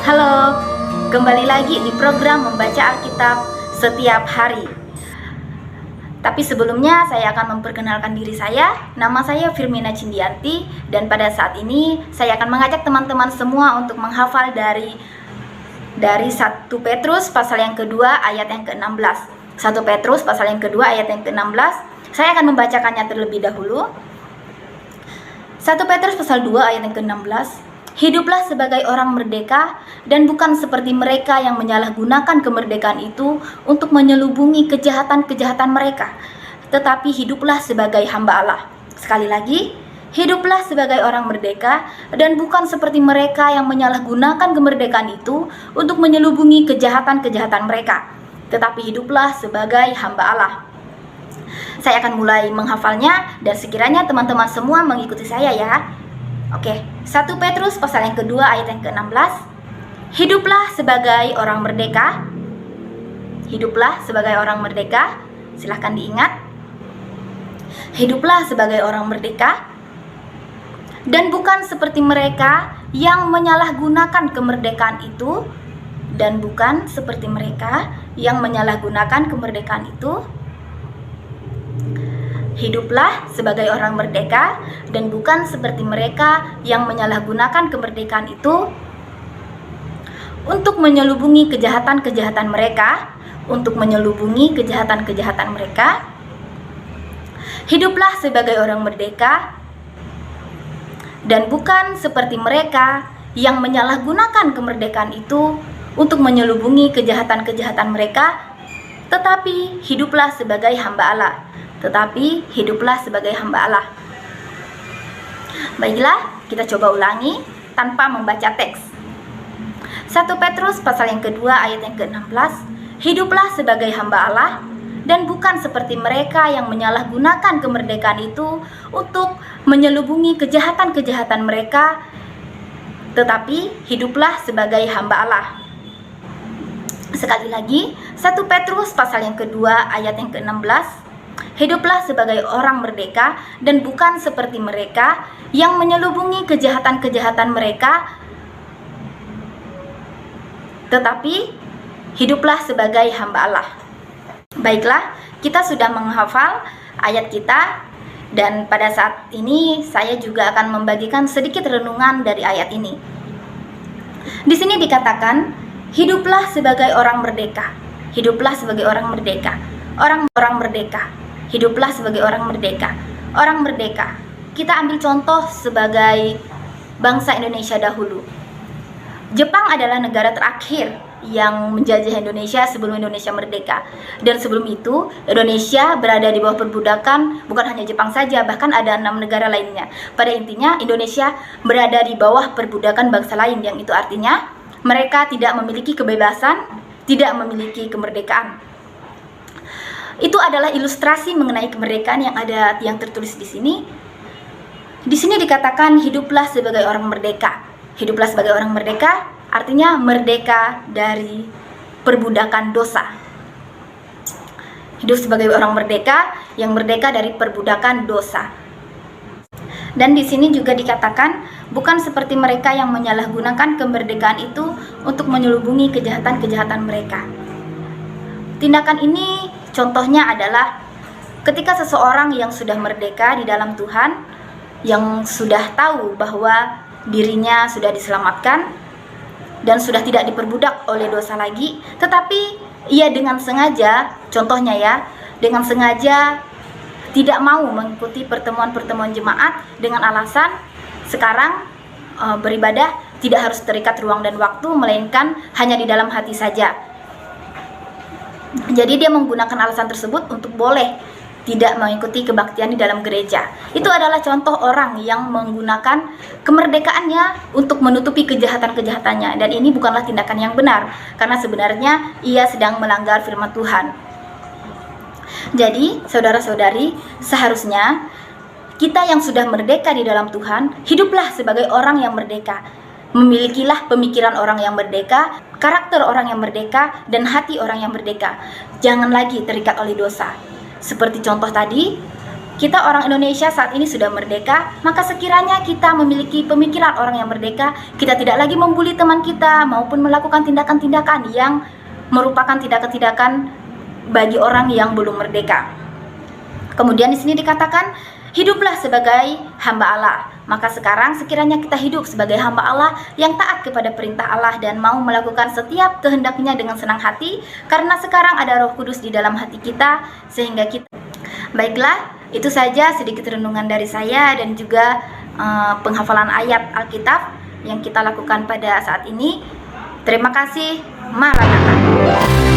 Halo, kembali lagi di program membaca Alkitab setiap hari. Tapi sebelumnya saya akan memperkenalkan diri saya. Nama saya Firmina Cindianti dan pada saat ini saya akan mengajak teman-teman semua untuk menghafal dari 1 Petrus pasal yang kedua ayat yang ke-16. 1 Petrus pasal yang kedua ayat yang ke-16. Saya akan membacakannya terlebih dahulu. 1 Petrus pasal 2 ayat yang ke-16. Hiduplah sebagai orang merdeka dan bukan seperti mereka yang menyalahgunakan kemerdekaan itu untuk menyelubungi kejahatan-kejahatan mereka, tetapi hiduplah sebagai hamba Allah. Sekali lagi, hiduplah sebagai orang merdeka dan bukan seperti mereka yang menyalahgunakan kemerdekaan itu untuk menyelubungi kejahatan-kejahatan mereka, tetapi hiduplah sebagai hamba Allah. Saya akan mulai menghafalnya dan sekiranya teman-teman semua mengikuti saya ya. Oke, 1 Petrus pasal yang kedua ayat yang ke-16. Hiduplah sebagai orang merdeka. Hiduplah sebagai orang merdeka. Silahkan diingat. Hiduplah sebagai orang merdeka dan bukan seperti mereka yang menyalahgunakan kemerdekaan itu, dan bukan seperti mereka yang menyalahgunakan kemerdekaan itu. Hiduplah sebagai orang merdeka dan bukan seperti mereka yang menyalahgunakan kemerdekaan itu untuk menyelubungi kejahatan-kejahatan mereka, Hiduplah sebagai orang merdeka dan bukan seperti mereka yang menyalahgunakan kemerdekaan itu untuk menyelubungi kejahatan-kejahatan mereka, tetapi hiduplah sebagai hamba Allah. Baiklah, kita coba ulangi tanpa membaca teks. 1 Petrus pasal yang kedua ayat yang ke-16. Hiduplah sebagai hamba Allah dan bukan seperti mereka yang menyalahgunakan kemerdekaan itu untuk menyelubungi kejahatan-kejahatan mereka, tetapi hiduplah sebagai hamba Allah. Sekali lagi, 1 Petrus pasal yang kedua ayat yang ke-16. Hiduplah sebagai orang merdeka dan bukan seperti mereka yang menyelubungi kejahatan-kejahatan mereka, tetapi hiduplah sebagai hamba Allah. Baiklah, kita sudah menghafal ayat kita dan pada saat ini saya juga akan membagikan sedikit renungan dari ayat ini. Di sini dikatakan, hiduplah sebagai orang merdeka. Hiduplah sebagai orang merdeka. Orang merdeka. Hiduplah sebagai orang merdeka. Orang merdeka. Kita ambil contoh sebagai bangsa Indonesia dahulu. Jepang adalah negara terakhir yang menjajah Indonesia sebelum Indonesia merdeka. Dan sebelum itu, Indonesia berada di bawah perbudakan bukan hanya Jepang saja, bahkan ada 6 negara lainnya. Pada intinya, Indonesia berada di bawah perbudakan bangsa lain, yang itu artinya mereka tidak memiliki kebebasan, tidak memiliki kemerdekaan. Itu adalah ilustrasi mengenai kemerdekaan yang tertulis di sini. Di sini dikatakan hiduplah sebagai orang merdeka. Hiduplah sebagai orang merdeka artinya merdeka dari perbudakan dosa. Hidup sebagai orang merdeka yang merdeka dari perbudakan dosa. Dan di sini juga dikatakan bukan seperti mereka yang menyalahgunakan kemerdekaan itu untuk menyelubungi kejahatan-kejahatan mereka. Tindakan ini contohnya adalah ketika seseorang yang sudah merdeka di dalam Tuhan, yang sudah tahu bahwa dirinya sudah diselamatkan dan sudah tidak diperbudak oleh dosa lagi, tetapi ia dengan sengaja, contohnya ya, dengan sengaja tidak mau mengikuti pertemuan-pertemuan jemaat dengan alasan sekarang beribadah tidak harus terikat ruang dan waktu, melainkan hanya di dalam hati saja. Jadi dia menggunakan alasan tersebut untuk boleh tidak mengikuti kebaktian di dalam gereja. Itu adalah contoh orang yang menggunakan kemerdekaannya untuk menutupi kejahatan-kejahatannya. Dan ini bukanlah tindakan yang benar, karena sebenarnya ia sedang melanggar firman Tuhan. Jadi, saudara-saudari, seharusnya kita yang sudah merdeka di dalam Tuhan, hiduplah sebagai orang yang merdeka. Memilikilah pemikiran orang yang merdeka, karakter orang yang merdeka, dan hati orang yang merdeka. Jangan lagi terikat oleh dosa. Seperti contoh tadi, kita orang Indonesia saat ini sudah merdeka, maka sekiranya kita memiliki pemikiran orang yang merdeka, kita tidak lagi membuli teman kita maupun melakukan tindakan-tindakan yang merupakan tindakan-tindakan bagi orang yang belum merdeka. Kemudian di sini dikatakan, hiduplah sebagai hamba Allah. Maka sekarang sekiranya kita hidup sebagai hamba Allah yang taat kepada perintah Allah dan mau melakukan setiap kehendaknya dengan senang hati, karena sekarang ada Roh Kudus di dalam hati kita, sehingga kita... Baiklah, itu saja sedikit renungan dari saya dan juga penghafalan ayat Alkitab yang kita lakukan pada saat ini. Terima kasih. Maranatha.